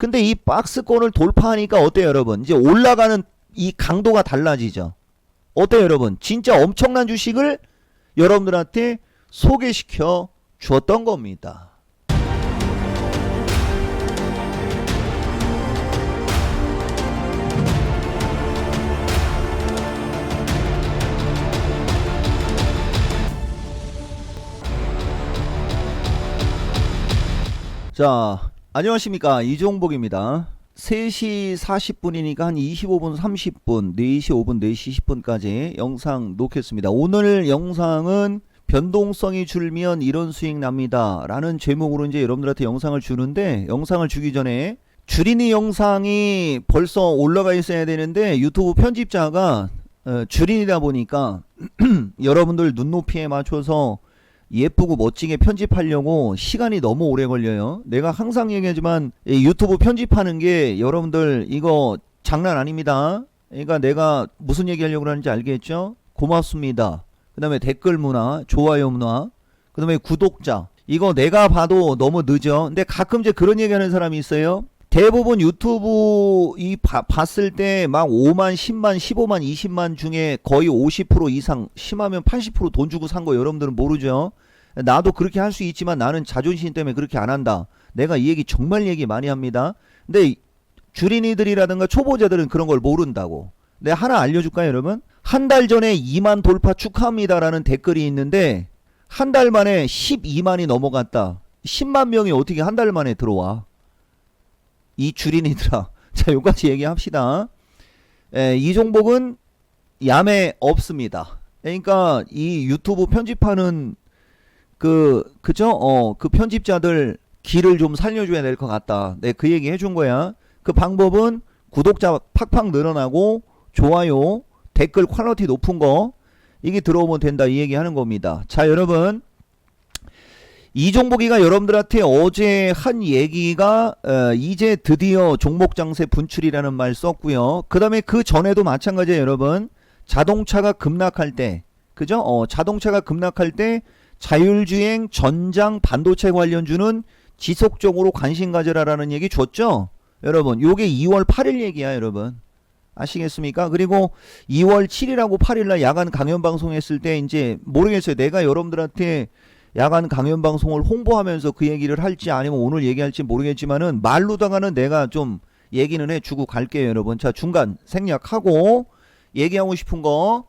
근데 이 박스권을 돌파하니까 어때요 여러분? 이제 올라가는 이 강도가 달라지죠. 어때요 여러분? 진짜 엄청난 주식을 여러분들한테 소개시켜 주었던 겁니다. 자, 안녕하십니까, 이종복입니다. 3시 40분이니까 한 25분 30분 4시 5분 4시 10분까지 영상 놓겠습니다. 오늘 영상은 변동성이 줄면 이런 수익 납니다 라는 제목으로 이제 여러분들한테 영상을 주는데, 영상을 주기 전에 줄이니 영상이 벌써 올라가 있어야 되는데 유튜브 편집자가 줄이니다 보니까 여러분들 눈높이에 맞춰서 예쁘고 멋지게 편집하려고 시간이 너무 오래 걸려요. 내가 항상 얘기하지만 유튜브 편집하는 게 여러분들 이거 장난 아닙니다. 그러니까 내가 무슨 얘기하려고 하는지 알겠죠? 고맙습니다. 그 다음에 댓글 문화, 좋아요 문화, 그 다음에 구독자, 이거 내가 봐도 너무 늦어. 근데 가끔 이제 그런 얘기하는 사람이 있어요. 대부분 유튜브 봤을 때 막 5만, 10만, 15만, 20만 중에 거의 50% 이상, 심하면 80% 돈 주고 산 거 여러분들은 모르죠. 나도 그렇게 할 수 있지만 나는 자존심 때문에 그렇게 안 한다. 내가 이 얘기 정말 얘기 많이 합니다. 근데 주린이들이라든가 초보자들은 그런 걸 모른다고. 내가 하나 알려줄까요 여러분? 한 달 전에 2만 돌파 축하합니다 라는 댓글이 있는데 한 달 만에 12만이 넘어갔다. 10만 명이 어떻게 한 달 만에 들어와? 이 주린이들아. 자, 여기까지 얘기합시다. 이종복은 야매 없습니다. 그러니까 이 유튜브 편집하는 그죠? 그 편집자들 길을 좀 살려줘야 될 것 같다. 네, 그 얘기 해준 거야. 그 방법은 구독자 팍팍 늘어나고 좋아요, 댓글 퀄리티 높은 거 이게 들어오면 된다 이 얘기 하는 겁니다. 자, 여러분, 이종복이가 여러분들한테 어제 한 얘기가 이제 드디어 종목장세 분출이라는 말 썼고요. 그 다음에 그 전에도 마찬가지예요 여러분. 자동차가 급락할 때, 그죠? 자동차가 급락할 때 자율주행, 전장, 반도체 관련주는 지속적으로 관심 가져라라는 얘기 줬죠? 여러분, 요게 2월 8일 얘기야 여러분. 아시겠습니까? 그리고 2월 7일하고 8일날 야간 강연 방송했을 때 이제 모르겠어요. 내가 여러분들한테 야간 강연 방송을 홍보하면서 그 얘기를 할지 아니면 오늘 얘기할지 모르겠지만은 말로다가는 내가 좀 얘기는 해주고 갈게요 여러분. 자, 중간 생략하고 얘기하고 싶은 거,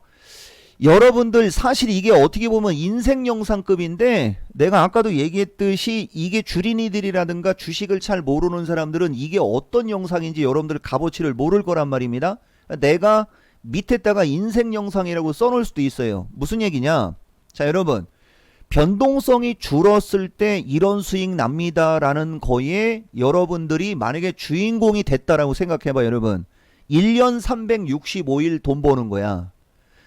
여러분들 사실 이게 어떻게 보면 인생 영상급인데 내가 아까도 얘기했듯이 이게 주린이들이라든가 주식을 잘 모르는 사람들은 이게 어떤 영상인지 여러분들 값어치를 모를 거란 말입니다. 내가 밑에다가 인생 영상이라고 써놓을 수도 있어요. 무슨 얘기냐? 자, 여러분, 변동성이 줄었을 때 이런 수익 납니다 라는 거에 여러분들이 만약에 주인공이 됐다라고 생각해봐 여러분. 1년 365일 돈 버는 거야.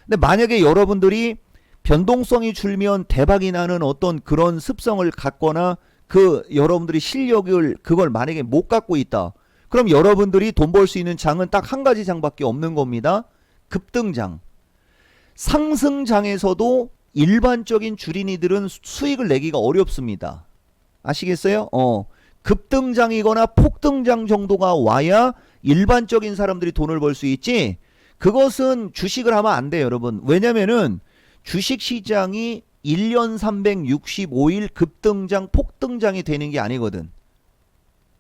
근데 만약에 여러분들이 변동성이 줄면 대박이 나는 어떤 그런 습성을 갖거나 그 여러분들이 실력을 그걸 만약에 못 갖고 있다. 그럼 여러분들이 돈 벌 수 있는 장은 딱 한 가지 장밖에 없는 겁니다. 급등장. 상승장에서도 일반적인 주린이들은 수익을 내기가 어렵습니다. 아시겠어요? 급등장이거나 폭등장 정도가 와야 일반적인 사람들이 돈을 벌 수 있지, 그것은 주식을 하면 안 돼요 여러분. 왜냐면은 주식시장이 1년 365일 급등장 폭등장이 되는 게 아니거든.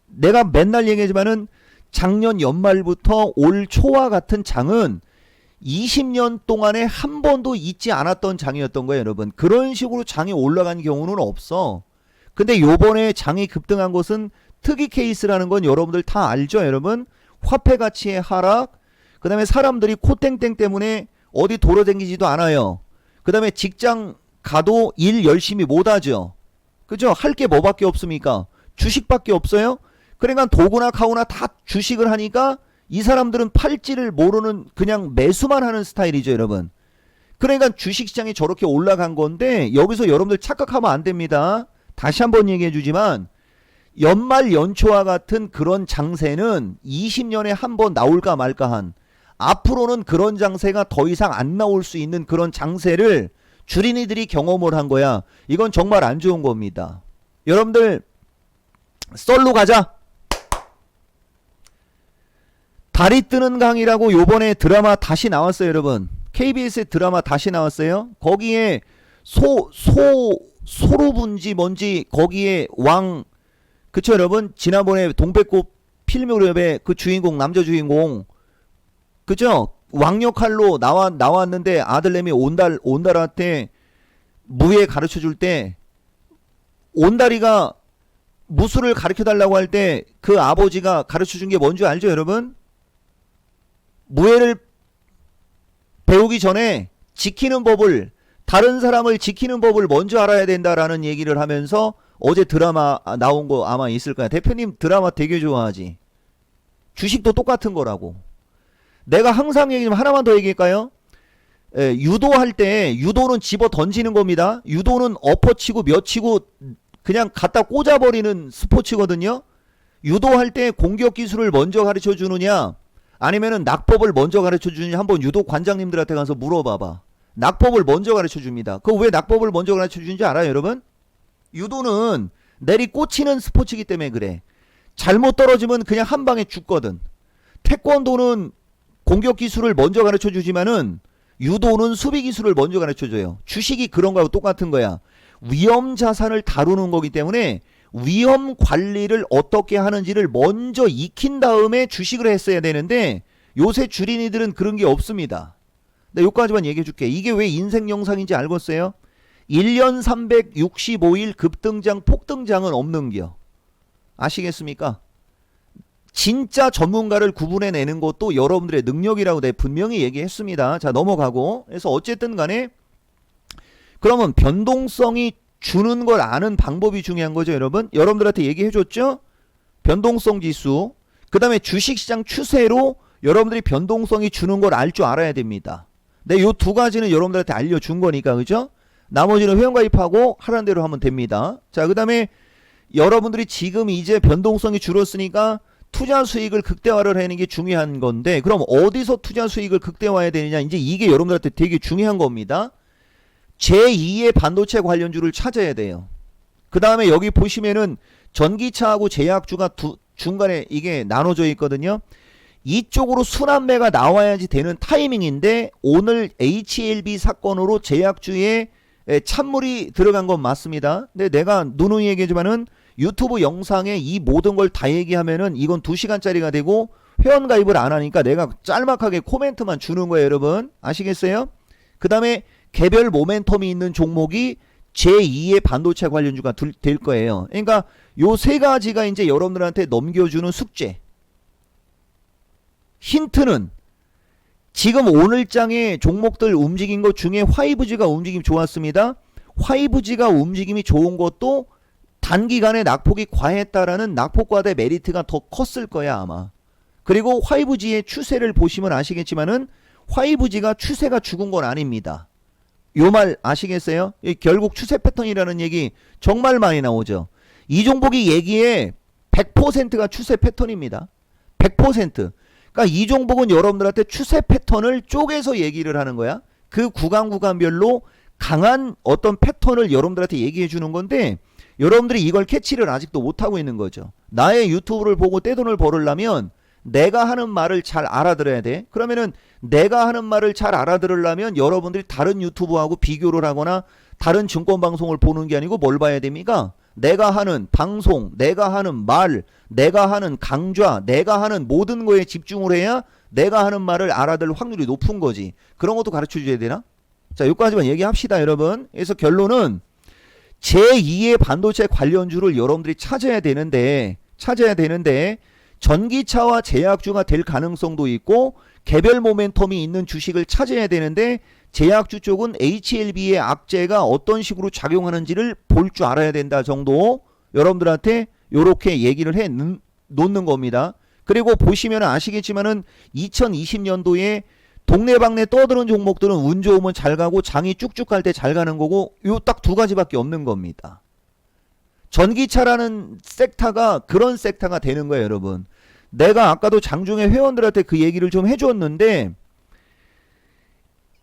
내가 맨날 얘기하지만은 작년 연말부터 올 초와 같은 장은 20년 동안에 한 번도 있지 않았던 장이었던 거예요 여러분. 그런 식으로 장이 올라간 경우는 없어. 근데 요번에 장이 급등한 것은 특이 케이스라는 건 여러분들 다 알죠 여러분. 화폐 가치의 하락, 그 다음에 사람들이 코땡땡 때문에 어디 돌아다니지도 않아요. 그 다음에 직장 가도 일 열심히 못하죠. 그죠? 할 게 뭐밖에 없습니까? 주식밖에 없어요. 그러니까 도구나 가오나 다 주식을 하니까 이 사람들은 팔지를 모르는 그냥 매수만 하는 스타일이죠 여러분. 그러니까 주식시장이 저렇게 올라간 건데 여기서 여러분들 착각하면 안 됩니다. 다시 한번 얘기해 주지만 연말 연초와 같은 그런 장세는 20년에 한 번 나올까 말까 한, 앞으로는 그런 장세가 더 이상 안 나올 수 있는 그런 장세를 주린이들이 경험을 한 거야. 이건 정말 안 좋은 겁니다. 여러분들 썰로 가자. 달이 뜨는 강이라고 요번에 드라마 다시 나왔어요, 여러분. KBS의 드라마 다시 나왔어요. 거기에 소로분지 뭔지 거기에 왕, 그쵸 여러분? 지난번에 동백꽃 필무렵의 그 주인공, 남자 주인공, 그죠? 왕 역할로 나왔는데 아들내미 온달한테 무예 가르쳐 줄 때 온달이가 무술을 가르쳐 달라고 할 때 그 아버지가 가르쳐 준 게 뭔지 알죠, 여러분? 무예를 배우기 전에 지키는 법을, 다른 사람을 지키는 법을 먼저 알아야 된다라는 얘기를 하면서 어제 드라마 나온 거 아마 있을 거야. 대표님 드라마 되게 좋아하지. 주식도 똑같은 거라고. 내가 항상 얘기하면 하나만 더 얘기할까요? 유도할 때 유도는 집어 던지는 겁니다. 유도는 엎어치고 몇치고 그냥 갖다 꽂아버리는 스포츠거든요. 유도할 때 공격 기술을 먼저 가르쳐 주느냐 아니면은 낙법을 먼저 가르쳐 주느냐 한번 유도 관장님들한테 가서 물어봐봐. 낙법을 먼저 가르쳐 줍니다. 그 왜 낙법을 먼저 가르쳐 주는지 알아요, 여러분? 유도는 내리 꽂히는 스포츠이기 때문에 그래. 잘못 떨어지면 그냥 한 방에 죽거든. 태권도는 공격 기술을 먼저 가르쳐 주지만은 유도는 수비 기술을 먼저 가르쳐 줘요. 주식이 그런 거하고 똑같은 거야. 위험 자산을 다루는 거기 때문에 위험 관리를 어떻게 하는지를 먼저 익힌 다음에 주식을 했어야 되는데 요새 주린이들은 그런 게 없습니다. 네, 요까지만 얘기해 줄게. 이게 왜 인생 영상인지 알겠어요? 1년 365일 급등장 폭등장은 없는겨. 아시겠습니까? 진짜 전문가를 구분해내는 것도 여러분들의 능력이라고 내가 분명히 얘기했습니다. 자, 넘어가고. 그래서 어쨌든 간에 그러면 변동성이 주는 걸 아는 방법이 중요한 거죠, 여러분. 여러분들한테 얘기해줬죠? 변동성 지수. 그 다음에 주식시장 추세로 여러분들이 변동성이 주는 걸 알 줄 알아야 됩니다. 네, 요 두 가지는 여러분들한테 알려준 거니까, 그죠? 나머지는 회원가입하고 하라는 대로 하면 됩니다. 자, 그 다음에 여러분들이 지금 이제 변동성이 줄었으니까 투자 수익을 극대화를 하는 게 중요한 건데, 그럼 어디서 투자 수익을 극대화해야 되느냐? 이제 이게 여러분들한테 되게 중요한 겁니다. 제2의 반도체 관련주를 찾아야 돼요. 그 다음에 여기 보시면은 전기차하고 제약주가 중간에 이게 나눠져 있거든요. 이쪽으로 순환매가 나와야지 되는 타이밍인데 오늘 HLB 사건으로 제약주에 찬물이 들어간 건 맞습니다. 근데 내가 누누이 얘기하지만은 유튜브 영상에 이 모든 걸 다 얘기하면은 이건 2시간짜리가 되고 회원가입을 안 하니까 내가 짤막하게 코멘트만 주는 거예요, 여러분. 아시겠어요? 그 다음에 개별 모멘텀이 있는 종목이 제2의 반도체 관련주가 될 거예요. 그러니까 요 세 가지가 이제 여러분들한테 넘겨주는 숙제. 힌트는 지금 오늘 장에 종목들 움직인 것 중에 화이브지가 움직임이 좋았습니다. 화이브지가 움직임이 좋은 것도 단기간에 낙폭이 과했다라는 낙폭과대 메리트가 더 컸을 거야 아마. 그리고 화이브지의 추세를 보시면 아시겠지만은 화이브지가 추세가 죽은 건 아닙니다. 요 말 아시겠어요? 결국 추세 패턴이라는 얘기 정말 많이 나오죠. 이 종목이 얘기에 100%가 추세 패턴입니다. 100%. 그러니까 이 종목은 여러분들한테 추세 패턴을 쪼개서 얘기를 하는 거야. 그 구간별로 강한 어떤 패턴을 여러분들한테 얘기해 주는 건데 여러분들이 이걸 캐치를 아직도 못하고 있는 거죠. 나의 유튜브를 보고 떼돈을 벌으려면 내가 하는 말을 잘 알아들어야 돼. 그러면은 내가 하는 말을 잘 알아들으려면 여러분들이 다른 유튜브하고 비교를 하거나 다른 증권방송을 보는 게 아니고 뭘 봐야 됩니까? 내가 하는 방송, 내가 하는 말, 내가 하는 강좌, 내가 하는 모든 거에 집중을 해야 내가 하는 말을 알아들 확률이 높은 거지. 그런 것도 가르쳐 줘야 되나? 자, 여기까지만 얘기합시다, 여러분. 그래서 결론은 제2의 반도체 관련주를 여러분들이 찾아야 되는데 전기차와 제약주가 될 가능성도 있고 개별 모멘텀이 있는 주식을 찾아야 되는데 제약주 쪽은 HLB의 악재가 어떤 식으로 작용하는지를 볼 줄 알아야 된다 정도 여러분들한테 요렇게 얘기를 해 놓는 겁니다. 그리고 보시면 아시겠지만은 2020년도에 동네방네 떠드는 종목들은 운 좋으면 잘 가고 장이 쭉쭉 갈 때 잘 가는 거고 요 딱 두 가지밖에 없는 겁니다. 전기차라는 섹터가 그런 섹터가 되는 거예요, 여러분. 내가 아까도 장중에 회원들한테 그 얘기를 좀 해줬는데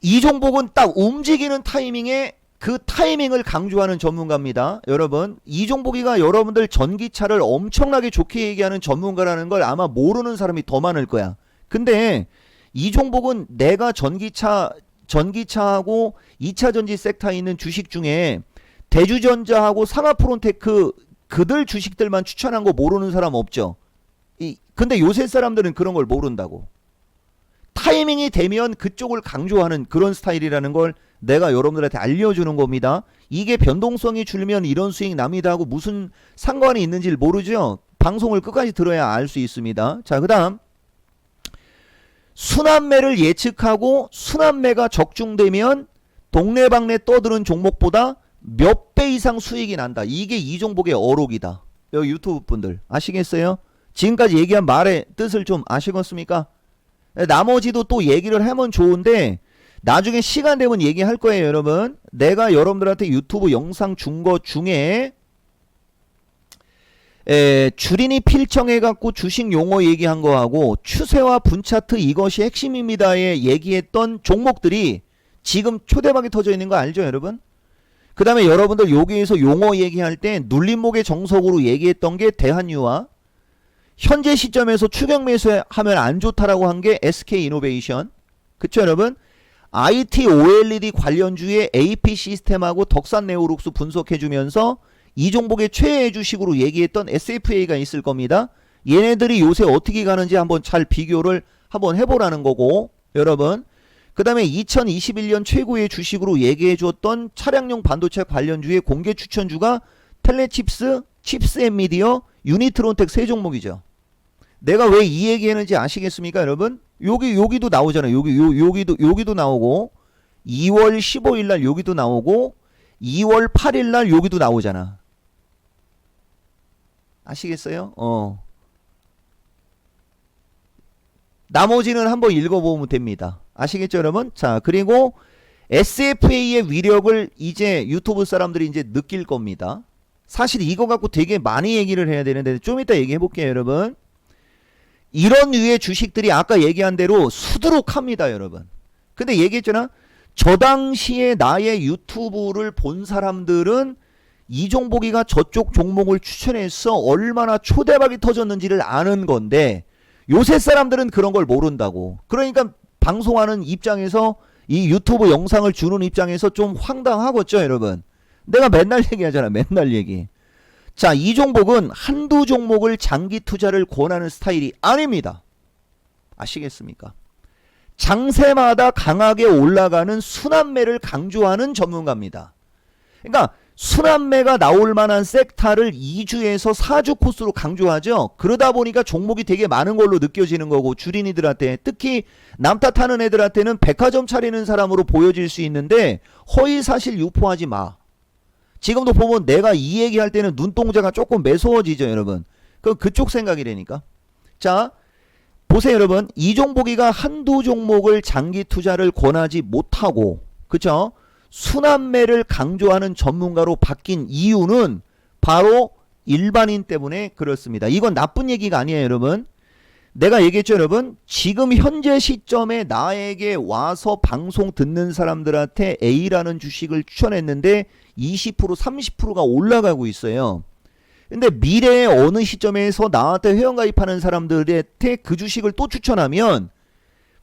이 종목은 딱 움직이는 타이밍에 그 타이밍을 강조하는 전문가입니다. 여러분, 이 종목이가 여러분들 전기차를 엄청나게 좋게 얘기하는 전문가라는 걸 아마 모르는 사람이 더 많을 거야. 근데 이 종목은 내가 전기차하고 2차 전지 섹터에 있는 주식 중에 대주전자하고 상하프론테크 그들 주식들만 추천한 거 모르는 사람 없죠. 근데 요새 사람들은 그런 걸 모른다고. 타이밍이 되면 그쪽을 강조하는 그런 스타일이라는 걸 내가 여러분들한테 알려주는 겁니다. 이게 변동성이 줄면 이런 수익 납니다 하고 무슨 상관이 있는지를 모르죠. 방송을 끝까지 들어야 알 수 있습니다. 자, 그 다음 순환매를 예측하고 순환매가 적중되면 동네방네 떠드는 종목보다 몇 배 이상 수익이 난다. 이게 이 종목의 어록이다. 여기 유튜브 분들 아시겠어요? 지금까지 얘기한 말의 뜻을 좀 아시겠습니까? 나머지도 또 얘기를 하면 좋은데 나중에 시간 되면 얘기할 거예요, 여러분. 내가 여러분들한테 유튜브 영상 준 거 중에 주린이 필청해갖고 주식 용어 얘기한 거하고 추세와 분차트 이것이 핵심입니다에 얘기했던 종목들이 지금 초대박이 터져 있는 거 알죠, 여러분? 그 다음에 여러분들 여기에서 용어 얘기할 때 눌림목의 정석으로 얘기했던 게 대한유화, 현재 시점에서 추격 매수하면 안 좋다라고 한 게 SK이노베이션, 그쵸 여러분? IT OLED 관련주의 AP 시스템하고 덕산 네오룩스 분석해주면서 이 종목의 최애 주식으로 얘기했던 SFA가 있을 겁니다. 얘네들이 요새 어떻게 가는지 한번 잘 비교를 한번 해보라는 거고, 여러분. 그 다음에 2021년 최고의 주식으로 얘기해 주었던 차량용 반도체 관련주의 공개 추천주가 텔레칩스, 칩스앤미디어, 유니트론텍 세 종목이죠. 내가 왜 이 얘기했는지 아시겠습니까, 여러분? 여기도 나오잖아요. 여기도 나오고, 2월 15일 날 여기도 나오고, 2월 8일 날 여기도 나오잖아. 아시겠어요? 나머지는 한번 읽어보면 됩니다. 아시겠죠, 여러분? 자, 그리고 SFA의 위력을 이제 유튜브 사람들이 이제 느낄 겁니다. 사실 이거 갖고 되게 많이 얘기를 해야 되는데 좀 이따 얘기해 볼게요, 여러분. 이런 류의 주식들이 아까 얘기한 대로 수두룩합니다, 여러분. 근데 얘기했잖아. 저 당시에 나의 유튜브를 본 사람들은 이종복이가 저쪽 종목을 추천해서 얼마나 초대박이 터졌는지를 아는 건데 요새 사람들은 그런 걸 모른다고. 그러니까 방송하는 입장에서 이 유튜브 영상을 주는 입장에서 좀 황당하겠죠, 여러분. 내가 맨날 얘기하잖아, 맨날 얘기. 자, 이 종목은 한두 종목을 장기 투자를 권하는 스타일이 아닙니다. 아시겠습니까? 장세마다 강하게 올라가는 순환매를 강조하는 전문가입니다. 그러니까 순환매가 나올 만한 섹터를 2주에서 4주 코스로 강조하죠. 그러다 보니까 종목이 되게 많은 걸로 느껴지는 거고, 주린이들한테, 특히 남 탓하는 애들한테는 백화점 차리는 사람으로 보여질 수 있는데 허위사실 유포하지 마. 지금도 보면 내가 이 얘기할 때는 눈동자가 조금 매서워지죠, 여러분. 그럼 그쪽 생각이라니까. 자, 보세요, 여러분. 이종복이가 한두 종목을 장기 투자를 권하지 못하고, 그쵸? 순환매를 강조하는 전문가로 바뀐 이유는 바로 일반인 때문에 그렇습니다. 이건 나쁜 얘기가 아니에요, 여러분. 내가 얘기했죠, 여러분. 지금 현재 시점에 나에게 와서 방송 듣는 사람들한테 A라는 주식을 추천했는데 20% 30%가 올라가고 있어요. 근데 미래의 어느 시점에서 나한테 회원가입하는 사람들한테 그 주식을 또 추천하면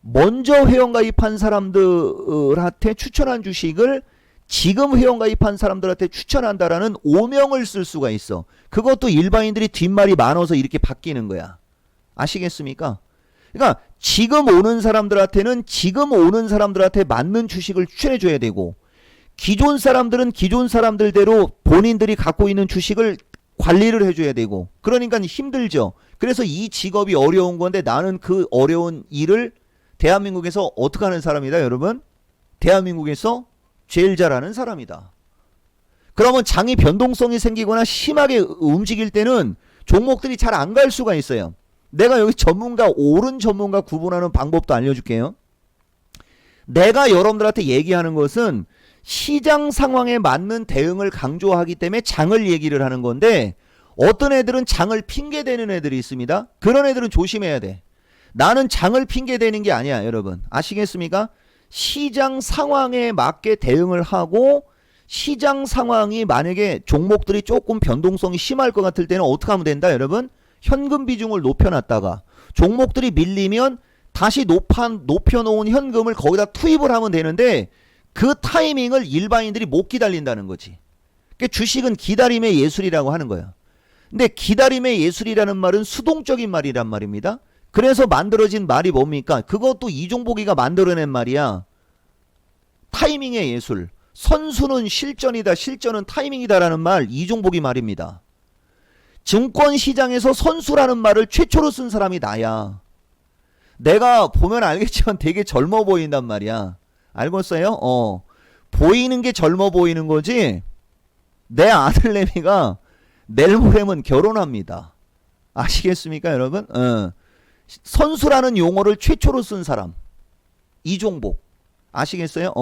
먼저 회원가입한 사람들한테 추천한 주식을 지금 회원가입한 사람들한테 추천한다라는 오명을 쓸 수가 있어. 그것도 일반인들이 뒷말이 많아서 이렇게 바뀌는 거야. 아시겠습니까? 그러니까 지금 오는 사람들한테는 지금 오는 사람들한테 맞는 주식을 추천해 줘야 되고, 기존 사람들은 기존 사람들대로 본인들이 갖고 있는 주식을 관리를 해줘야 되고, 그러니까 힘들죠. 그래서 이 직업이 어려운 건데 나는 그 어려운 일을 대한민국에서 어떻게 하는 사람이다, 여러분? 대한민국에서 제일 잘하는 사람이다. 그러면 장이 변동성이 생기거나 심하게 움직일 때는 종목들이 잘 안 갈 수가 있어요. 내가 여기 전문가, 옳은 전문가 구분하는 방법도 알려줄게요. 내가 여러분들한테 얘기하는 것은 시장 상황에 맞는 대응을 강조하기 때문에 장을 얘기를 하는 건데, 어떤 애들은 장을 핑계대는 애들이 있습니다. 그런 애들은 조심해야 돼. 나는 장을 핑계대는 게 아니야, 여러분. 아시겠습니까? 시장 상황에 맞게 대응을 하고, 시장 상황이 만약에 종목들이 조금 변동성이 심할 것 같을 때는 어떻게 하면 된다, 여러분? 현금 비중을 높여놨다가 종목들이 밀리면 다시 높여놓은 현금을 거기다 투입을 하면 되는데 그 타이밍을 일반인들이 못 기다린다는 거지. 그러니까 주식은 기다림의 예술이라고 하는 거야. 근데 기다림의 예술이라는 말은 수동적인 말이란 말입니다. 그래서 만들어진 말이 뭡니까? 그것도 이종복이가 만들어낸 말이야. 타이밍의 예술. 선수는 실전이다, 실전은 타이밍이다라는 말, 이종복이 말입니다. 증권시장에서 선수라는 말을 최초로 쓴 사람이 나야. 내가 보면 알겠지만 되게 젊어 보인단 말이야. 알겠어요? 보이는 게 젊어 보이는 거지. 내 아들내미가 내일 모레면 결혼합니다. 아시겠습니까, 여러분? 선수라는 용어를 최초로 쓴 사람 이종복. 아시겠어요?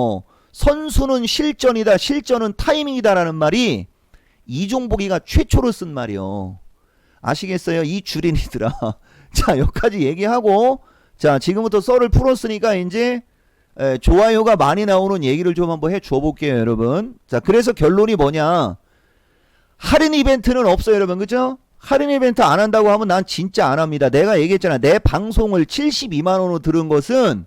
선수는 실전이다, 실전은 타이밍이다라는 말이 이종복이가 최초로 쓴 말이요. 아시겠어요? 이 주린이들아. 자, 여기까지 얘기하고, 자, 지금부터 썰을 풀었으니까 이제 좋아요가 많이 나오는 얘기를 좀 한번 해 줘 볼게요, 여러분. 자, 그래서 결론이 뭐냐? 할인 이벤트는 없어요, 여러분. 그죠? 할인 이벤트 안 한다고 하면 난 진짜 안 합니다. 내가 얘기했잖아. 내 방송을 72만원으로 들은 것은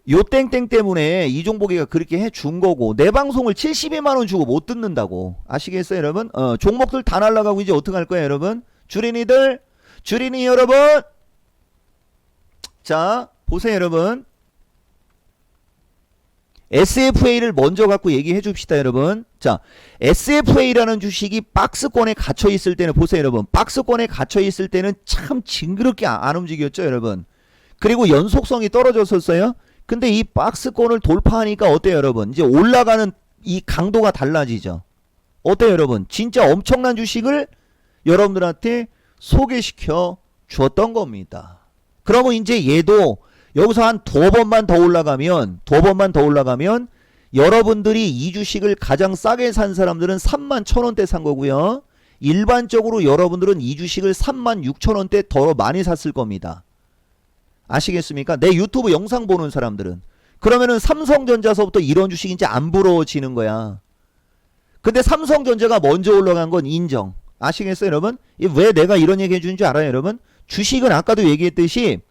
요 땡땡 때문에 이종복이가 그렇게 해준 거고, 내 방송을 72만원 주고 못 듣는다고. 아시겠어요, 여러분? 종목들 다 날라가고 이제 어떡할 거예요, 여러분? 주린이들, 주린이 여러분! 자, 보세요, 여러분. SFA를 먼저 갖고 얘기해 줍시다, 여러분. 자, SFA라는 주식이 박스권에 갇혀 있을 때는, 보세요, 여러분. 박스권에 갇혀 있을 때는 참 징그럽게 안 움직였죠, 여러분. 그리고 연속성이 떨어졌었어요. 근데 이 박스권을 돌파하니까 어때요, 여러분? 이제 올라가는 이 강도가 달라지죠. 어때요, 여러분? 진짜 엄청난 주식을 여러분들한테 소개시켜 주었던 겁니다. 그러면 이제 얘도 여기서 한 두 번만 더 올라가면, 여러분들이 이 주식을 가장 싸게 산 사람들은 31,000원대 산 거고요. 일반적으로 여러분들은 이 주식을 36,000원대 더 많이 샀을 겁니다. 아시겠습니까? 내 유튜브 영상 보는 사람들은. 그러면은 삼성전자서부터 이런 주식이 이제 안 부러워지는 거야. 근데 삼성전자가 먼저 올라간 건 인정. 아시겠어요, 여러분? 왜 내가 이런 얘기 해주는 줄 알아요, 여러분? 주식은 아까도 얘기했듯이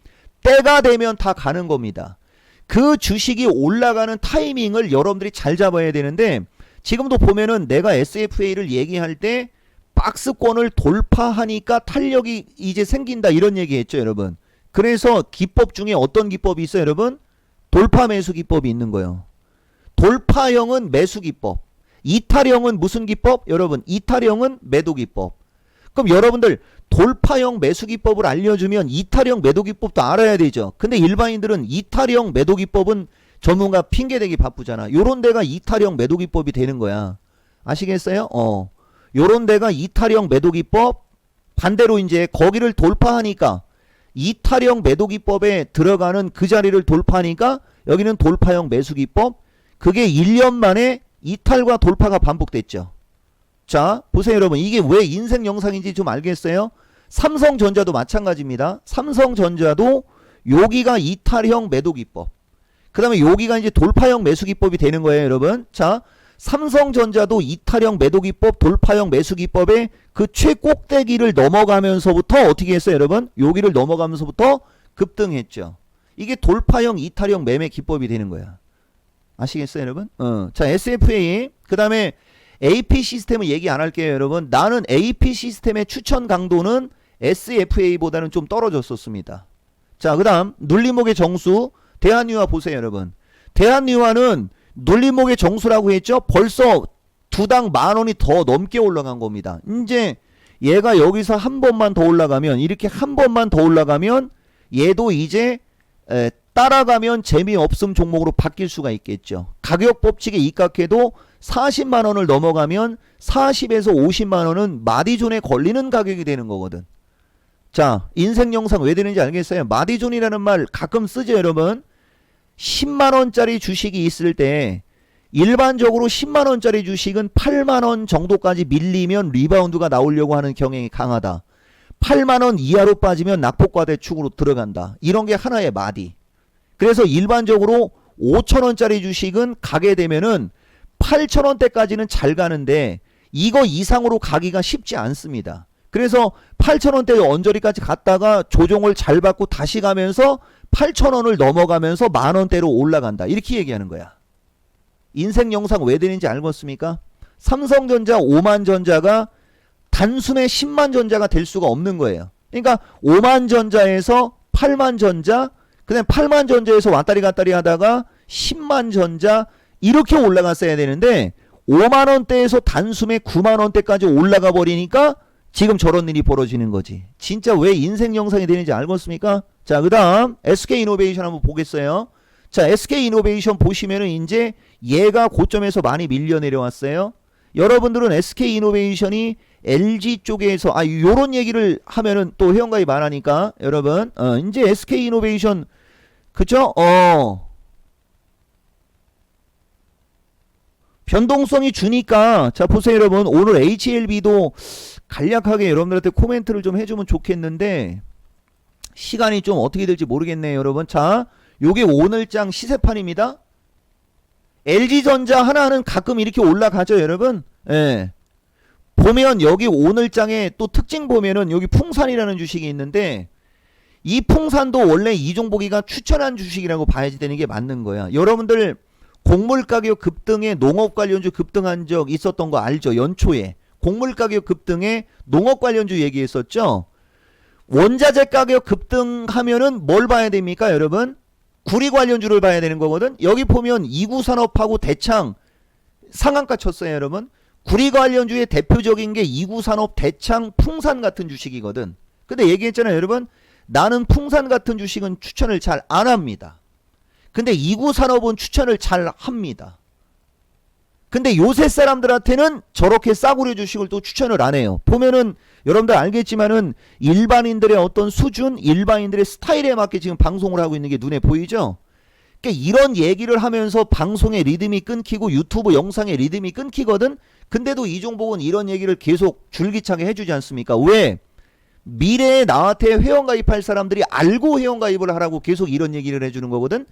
때가 되면 다 가는 겁니다. 그 주식이 올라가는 타이밍을 여러분들이 잘 잡아야 되는데, 지금도 보면은 내가 SFA를 얘기할 때 박스권을 돌파하니까 탄력이 이제 생긴다, 이런 얘기 했죠, 여러분. 그래서 기법 중에 어떤 기법이 있어요, 여러분? 돌파 매수 기법이 있는 거예요. 돌파형은 매수 기법. 이탈형은 무슨 기법? 여러분, 이탈형은 매도 기법. 그럼 여러분들 돌파형 매수 기법을 알려주면 이탈형 매도 기법도 알아야 되죠. 근데 일반인들은 이탈형 매도 기법은 전문가 핑계대기 바쁘잖아. 요런 데가 이탈형 매도 기법이 되는 거야. 아시겠어요? 요런 데가 이탈형 매도 기법. 반대로 이제 거기를 돌파하니까 이탈형 매도 기법에 들어가는 그 자리를 돌파하니까 여기는 돌파형 매수 기법. 그게 1년 만에 이탈과 돌파가 반복됐죠. 자, 보세요, 여러분. 이게 왜 인생 영상인지 좀 알겠어요? 삼성전자도 마찬가지입니다. 삼성전자도 여기가 이탈형 매도 기법. 그 다음에 여기가 이제 돌파형 매수 기법이 되는 거예요, 여러분. 자, 삼성전자도 이탈형 매도 기법, 돌파형 매수 기법의 그 최꼭대기를 넘어가면서부터 어떻게 했어요, 여러분? 여기를 넘어가면서부터 급등했죠. 이게 돌파형, 이탈형 매매 기법이 되는 거야. 아시겠어요, 여러분? 자, SFA. 그 다음에 AP 시스템은 얘기 안 할게요, 여러분. 나는 AP 시스템의 추천 강도는 SFA보다는 좀 떨어졌었습니다. 자, 그 다음 눌림목의 정수. 대한유화 보세요, 여러분. 대한유화는 눌림목의 정수라고 했죠. 벌써 두 당 10,000원이 더 넘게 올라간 겁니다. 이제 얘가 여기서 한 번만 더 올라가면, 이렇게 한 번만 더 올라가면 얘도 이제 따라가면 재미없음 종목으로 바뀔 수가 있겠죠. 가격 법칙에 입각해도 40만원을 넘어가면 40에서 50만원은 마디존에 걸리는 가격이 되는 거거든. 자, 인생 영상 왜 되는지 알겠어요? 마디존이라는 말 가끔 쓰죠, 여러분. 10만원짜리 주식이 있을 때 일반적으로 10만원짜리 주식은 8만원 정도까지 밀리면 리바운드가 나오려고 하는 경향이 강하다. 8만원 이하로 빠지면 낙폭과대 축으로 들어간다. 이런 게 하나의 마디. 그래서 일반적으로 5천원짜리 주식은 가게 되면은 8천원대까지는 잘 가는데 이거 이상으로 가기가 쉽지 않습니다. 그래서 8천원대 언저리까지 갔다가 조정을 잘 받고 다시 가면서 8,000원을 넘어가면서 만원대로 올라간다. 이렇게 얘기하는 거야. 인생 영상 왜 되는지 알겠습니까? 삼성전자 5만전자가 단숨에 10만전자가 될 수가 없는 거예요. 그러니까 5만전자에서 8만전자, 그 다음에 8만전자에서 왔다리 갔다리 하다가 10만전자 이렇게 올라갔어야 되는데 5만원대에서 단숨에 9만원대까지 올라가 버리니까 지금 저런 일이 벌어지는 거지. 진짜 왜 인생 영상이 되는지 알겠습니까? 자, 그 다음 SK이노베이션 한번 보겠어요. 자, SK이노베이션 보시면은 이제 얘가 고점에서 많이 밀려 내려왔어요. 여러분들은 SK이노베이션이 LG 쪽에서 요런 얘기를 하면은 또 회원가입 안 하니까 여러분 이제 SK이노베이션 그쵸? 변동성이 주니까 자 보세요 여러분 오늘 HLB도 간략하게 여러분들한테 코멘트를 좀 해주면 좋겠는데 시간이 좀 어떻게 될지 모르겠네요 여러분. 자 요게 오늘장 시세판입니다. LG전자 하나는 가끔 이렇게 올라가죠 여러분. 예. 보면 여기 오늘장에 또 특징 보면은 여기 풍산이라는 주식이 있는데 이 풍산도 원래 이종복이가 추천한 주식이라고 봐야지 되는 게 맞는 거야. 여러분들 곡물가격 급등에 농업 관련주 급등한 적 있었던 거 알죠? 연초에 곡물가격 급등에 농업 관련주 얘기했었죠. 원자재 가격 급등하면은 뭘 봐야 됩니까 여러분? 구리 관련주를 봐야 되는 거거든. 여기 보면 이구산업하고 대창 상한가 쳤어요 여러분. 구리 관련주의 대표적인 게 이구산업, 대창, 풍산 같은 주식이거든. 근데 얘기했잖아요 여러분. 나는 풍산 같은 주식은 추천을 잘 안 합니다. 근데 이구산업은 추천을 잘 합니다. 근데 요새 사람들한테는 저렇게 싸구려 주식을 또 추천을 안 해요. 보면은 여러분들 알겠지만은 일반인들의 어떤 수준, 일반인들의 스타일에 맞게 지금 방송을 하고 있는 게 눈에 보이죠? 그러니까 이런 얘기를 하면서 방송의 리듬이 끊기고 유튜브 영상의 리듬이 끊기거든? 근데도 이종복은 이런 얘기를 계속 줄기차게 해주지 않습니까? 왜? 미래에 나한테 회원가입할 사람들이 알고 회원가입을 하라고 계속 이런 얘기를 해주는 거거든?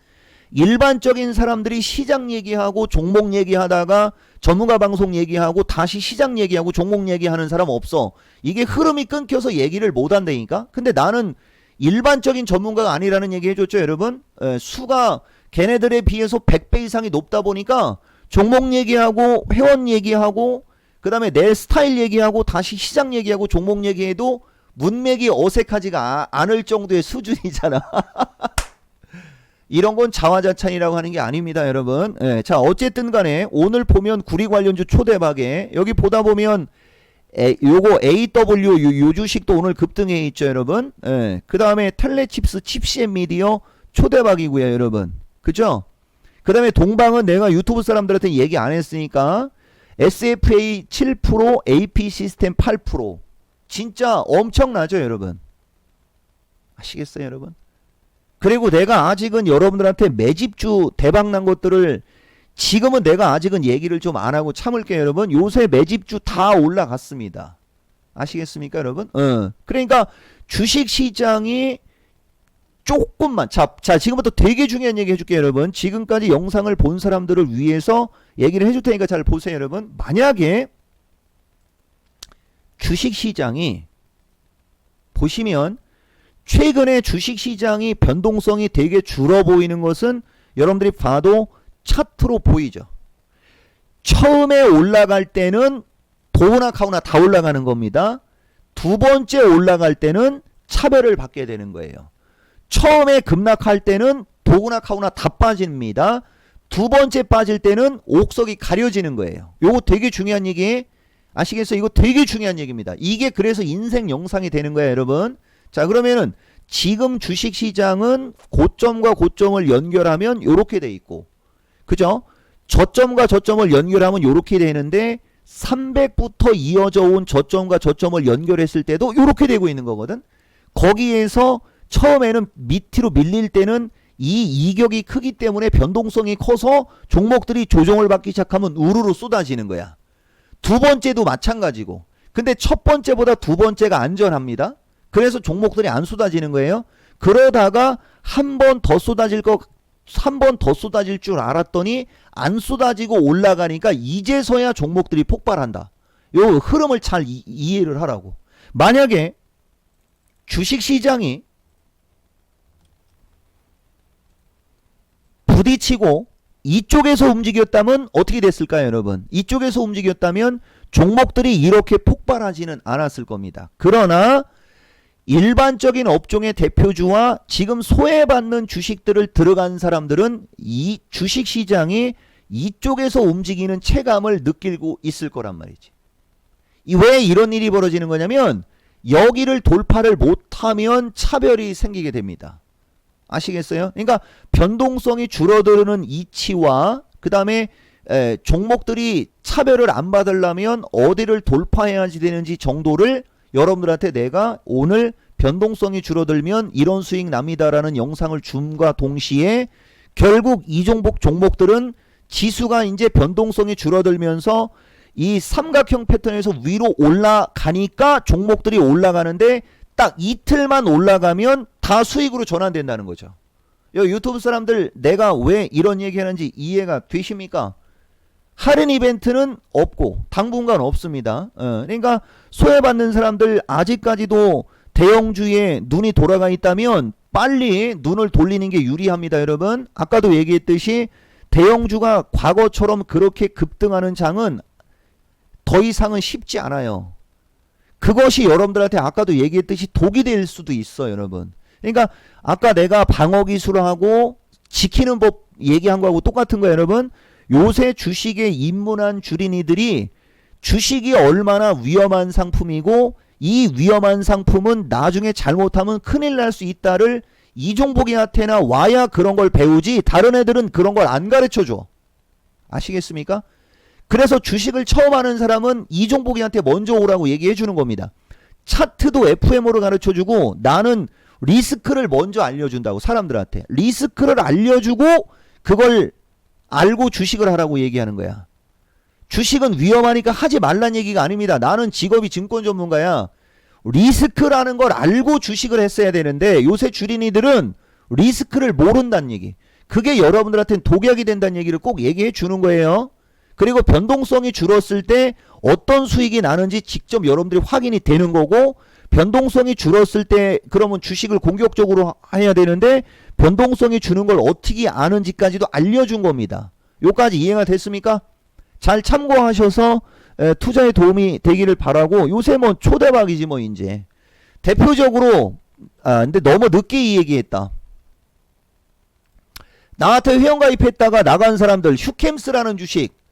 일반적인 사람들이 시장 얘기하고 종목 얘기하다가 전문가 방송 얘기하고 다시 시장 얘기하고 종목 얘기하는 사람 없어. 이게 흐름이 끊겨서 얘기를 못 한다니까. 근데 나는 일반적인 전문가가 아니라는 얘기 해줬죠 여러분. 수가 걔네들에 비해서 100배 이상이 높다 보니까 종목 얘기하고 회원 얘기하고 그 다음에 내 스타일 얘기하고 다시 시장 얘기하고 종목 얘기해도 문맥이 어색하지가 않을 정도의 수준이잖아. 이런 건 자화자찬이라고 하는 게 아닙니다 여러분. 자 어쨌든 간에 오늘 보면 구리 관련주 초대박에 여기 보다 보면 요거 AW 요 주식도 오늘 급등해 있죠 여러분. 그 다음에 텔레칩스 칩시앤 미디어 초대박이고요 여러분. 그죠? 그 다음에 동방은 내가 유튜브 사람들한테 얘기 안 했으니까 SFA 7% AP 시스템 8% 진짜 엄청나죠 여러분. 아시겠어요 여러분? 그리고 내가 아직은 여러분들한테 매집주 대박난 것들을 지금은 내가 아직은 얘기를 좀 안 하고 참을게요 여러분. 요새 매집주 다 올라갔습니다. 아시겠습니까 여러분? 그러니까 주식시장이 조금만 자 지금부터 되게 중요한 얘기 해줄게요 여러분. 지금까지 영상을 본 사람들을 위해서 얘기를 해줄 테니까 잘 보세요 여러분. 만약에 주식시장이 보시면 최근에 주식시장이 변동성이 되게 줄어 보이는 것은 여러분들이 봐도 차트로 보이죠. 처음에 올라갈 때는 도나 카우나 다 올라가는 겁니다. 두 번째 올라갈 때는 차별을 받게 되는 거예요. 처음에 급락할 때는 도나 카우나 다 빠집니다. 두 번째 빠질 때는 옥석이 가려지는 거예요. 요거 되게 중요한 얘기 아시겠어요? 이거 되게 중요한 얘기입니다. 이게 그래서 인생 영상이 되는 거예요 여러분. 자 그러면은 지금 주식시장은 고점과 고점을 연결하면 요렇게 돼 있고 그죠? 저점과 저점을 연결하면 요렇게 되는데 300부터 이어져 온 저점과 저점을 연결했을 때도 요렇게 되고 있는 거거든. 거기에서 처음에는 밑으로 밀릴 때는 이 이격이 크기 때문에 변동성이 커서 종목들이 조정을 받기 시작하면 우르르 쏟아지는 거야. 두 번째도 마찬가지고. 근데 첫 번째보다 두 번째가 안전합니다. 그래서 종목들이 안 쏟아지는 거예요. 그러다가 한 번 더 쏟아질 줄 알았더니 안 쏟아지고 올라가니까 이제서야 종목들이 폭발한다. 요 흐름을 잘 이해를 하라고. 만약에 주식시장이 부딪히고 이쪽에서 움직였다면 어떻게 됐을까요, 여러분? 이쪽에서 움직였다면 종목들이 이렇게 폭발하지는 않았을 겁니다. 그러나 일반적인 업종의 대표주와 지금 소외받는 주식들을 들어간 사람들은 이 주식시장이 이쪽에서 움직이는 체감을 느끼고 있을 거란 말이지. 왜 이런 일이 벌어지는 거냐면 여기를 돌파를 못하면 차별이 생기게 됩니다. 아시겠어요? 그러니까 변동성이 줄어드는 이치와 그 다음에 종목들이 차별을 안 받으려면 어디를 돌파해야 되는지 정도를 여러분들한테 내가 오늘 변동성이 줄어들면 이런 수익 납니다라는 영상을 줌과 동시에 결국 이 종목들은 지수가 이제 변동성이 줄어들면서 이 삼각형 패턴에서 위로 올라가니까 종목들이 올라가는데 딱 이틀만 올라가면 다 수익으로 전환된다는 거죠. 유튜브 사람들 내가 왜 이런 얘기 하는지 이해가 되십니까? 할인 이벤트는 없고 당분간 없습니다. 그러니까 소외받는 사람들 아직까지도 대형주에 눈이 돌아가 있다면 빨리 눈을 돌리는 게 유리합니다. 여러분 아까도 얘기했듯이 대형주가 과거처럼 그렇게 급등하는 장은 더 이상은 쉽지 않아요. 그것이 여러분들한테 아까도 얘기했듯이 독이 될 수도 있어요, 여러분. 그러니까 아까 내가 방어 기술하고 지키는 법 얘기한 거하고 똑같은 거예요, 여러분. 요새 주식에 입문한 주린이들이 주식이 얼마나 위험한 상품이고 이 위험한 상품은 나중에 잘못하면 큰일 날 수 있다를 이종복이한테나 와야 그런 걸 배우지 다른 애들은 그런 걸 안 가르쳐줘. 아시겠습니까? 그래서 주식을 처음 하는 사람은 이종복이한테 먼저 오라고 얘기해 주는 겁니다. 차트도 FM으로 가르쳐주고 나는 리스크를 먼저 알려준다고 사람들한테. 리스크를 알려주고 그걸 알고 주식을 하라고 얘기하는 거야. 주식은 위험하니까 하지 말란 얘기가 아닙니다. 나는 직업이 증권 전문가야. 리스크라는 걸 알고 주식을 했어야 되는데 요새 주린이들은 리스크를 모른다는 얘기. 그게 여러분들한테는 독약이 된다는 얘기를 꼭 얘기해 주는 거예요. 그리고 변동성이 줄었을 때 어떤 수익이 나는지 직접 여러분들이 확인이 되는 거고 변동성이 줄었을 때 그러면 주식을 공격적으로 해야 되는데 변동성이 주는 걸 어떻게 아는지까지도 알려준 겁니다. 요까지 이해가 됐습니까? 잘 참고하셔서 투자에 도움이 되기를 바라고 요새 뭐 초대박이지 뭐 이제 대표적으로 근데 너무 늦게 이 얘기했다. 나한테 회원가입했다가 나간 사람들 휴캠스라는 주식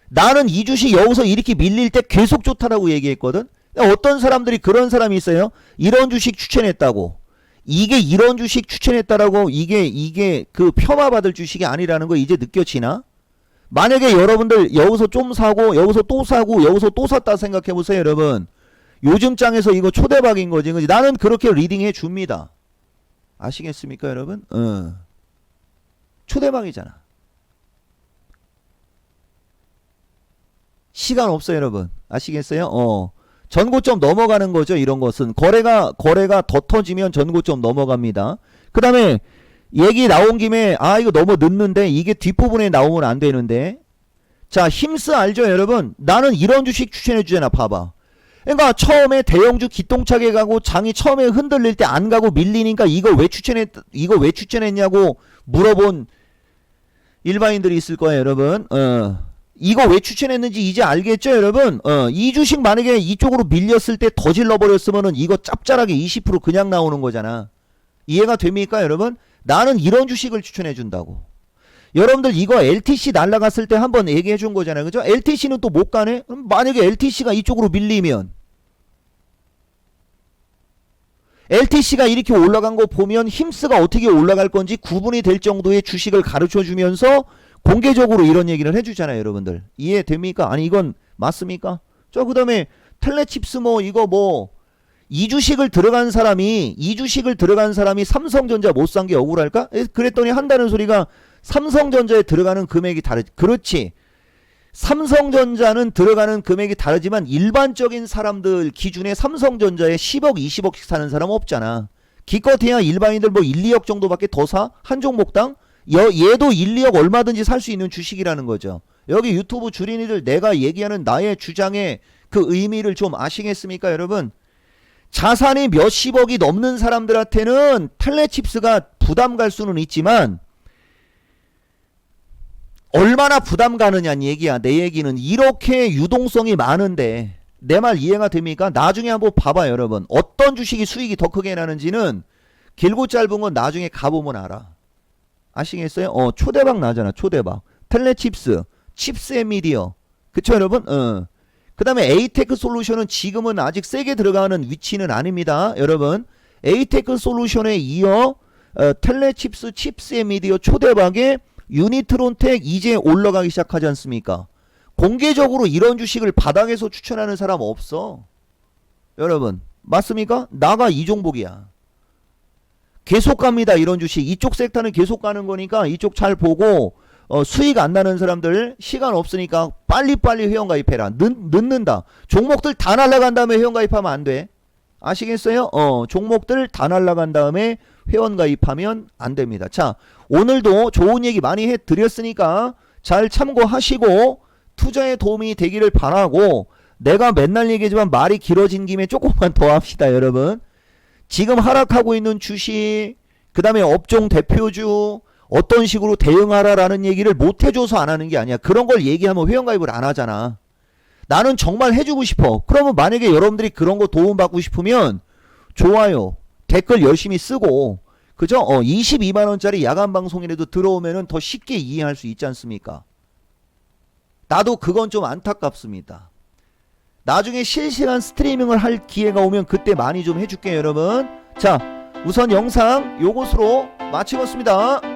나는 이 주식 여기서 이렇게 밀릴 때 계속 좋다라고 얘기했거든. 어떤 사람들이 그런 사람이 있어요. 이런 주식 추천했다고. 이게 이런 주식 추천했다라고 이게 그 폄하받을 주식이 아니라는 거 이제 느껴지나? 만약에 여러분들 여기서 좀 사고 여기서 또 사고 여기서 또 샀다 생각해 보세요, 여러분. 요즘 장에서 이거 초대박인 거지. 나는 그렇게 리딩해 줍니다. 아시겠습니까, 여러분? 초대박이잖아. 시간 없어요, 여러분. 아시겠어요? 전고점 넘어가는 거죠. 이런 것은 거래가 더 터지면 전고점 넘어갑니다. 그 다음에 얘기 나온 김에 이거 너무 늦는데 이게 뒷부분에 나오면 안 되는데 자 힘스 알죠, 여러분? 나는 이런 주식 추천해 주잖아. 봐봐. 그러니까 처음에 대형주 기똥차게 가고 장이 처음에 흔들릴 때 안 가고 밀리니까 이거 왜 추천했냐고 물어본 일반인들이 있을 거예요, 여러분. 이거 왜 추천했는지 이제 알겠죠, 여러분? 이 주식 만약에 이쪽으로 밀렸을 때 더 질러버렸으면은 이거 짭짤하게 20% 그냥 나오는 거잖아. 이해가 됩니까, 여러분? 나는 이런 주식을 추천해 준다고. 여러분들 이거 LTC 날라갔을 때 한번 얘기해 준 거잖아요. 그죠? LTC는 또 못 가네? 그럼 만약에 LTC가 이쪽으로 밀리면 LTC가 이렇게 올라간 거 보면 힘스가 어떻게 올라갈 건지 구분이 될 정도의 주식을 가르쳐 주면서 공개적으로 이런 얘기를 해주잖아요, 여러분들. 이해됩니까? 아니 이건 맞습니까? 그 다음에 텔레칩스 이 주식을 들어간 사람이 삼성전자 못 산 게 억울할까? 그랬더니 한다는 소리가 삼성전자에 들어가는 금액이 다르지. 그렇지. 삼성전자는 들어가는 금액이 다르지만 일반적인 사람들 기준에 삼성전자에 10억 20억씩 사는 사람 없잖아. 기껏해야 일반인들 1, 2억 정도밖에 더 사? 한 종목당? 얘도 1, 2억 얼마든지 살 수 있는 주식이라는 거죠. 여기 유튜브 주린이들 내가 얘기하는 나의 주장의 그 의미를 좀 아시겠습니까, 여러분? 자산이 몇십억이 넘는 사람들한테는 텔레칩스가 부담 갈 수는 있지만 얼마나 부담 가느냐는 얘기야. 내 얘기는 이렇게 유동성이 많은데 내 말 이해가 됩니까? 나중에 한번 봐봐요 여러분. 어떤 주식이 수익이 더 크게 나는지는 길고 짧은 건 나중에 가보면 알아. 아시겠어요? 초대박 나잖아. 초대박. 텔레칩스, 칩스앤미디어. 그쵸 여러분? 그 다음에 에이테크 솔루션은 지금은 아직 세게 들어가는 위치는 아닙니다 여러분. 에이테크 솔루션에 이어 텔레칩스, 칩스앤미디어 초대박에 유니트론텍 이제 올라가기 시작하지 않습니까? 공개적으로 이런 주식을 바닥에서 추천하는 사람 없어 여러분. 맞습니까? 나가 이 종목이야. 계속 갑니다 이런 주식. 이쪽 섹터는 계속 가는 거니까 이쪽 잘 보고 수익 안 나는 사람들 시간 없으니까 빨리빨리 회원가입해라. 늦는다. 종목들 다 날라간 다음에 회원가입하면 안 돼. 아시겠어요? 종목들 다 날라간 다음에 회원가입하면 안 됩니다. 자, 오늘도 좋은 얘기 많이 해드렸으니까 잘 참고하시고 투자에 도움이 되기를 바라고, 내가 맨날 얘기하지만 말이 길어진 김에 조금만 더 합시다 여러분. 지금 하락하고 있는 주식, 그 다음에 업종 대표주 어떤 식으로 대응하라라는 얘기를 못 해줘서 안 하는 게 아니야. 그런 걸 얘기하면 회원가입을 안 하잖아. 나는 정말 해주고 싶어. 그러면 만약에 여러분들이 그런 거 도움받고 싶으면 좋아요, 댓글 열심히 쓰고, 그죠? 22만원짜리 야간 방송이라도 들어오면은 더 쉽게 이해할 수 있지 않습니까? 나도 그건 좀 안타깝습니다. 나중에 실시간 스트리밍을 할 기회가 오면 그때 많이 좀 해줄게요 여러분. 자, 우선 영상 요것으로 마치겠습니다.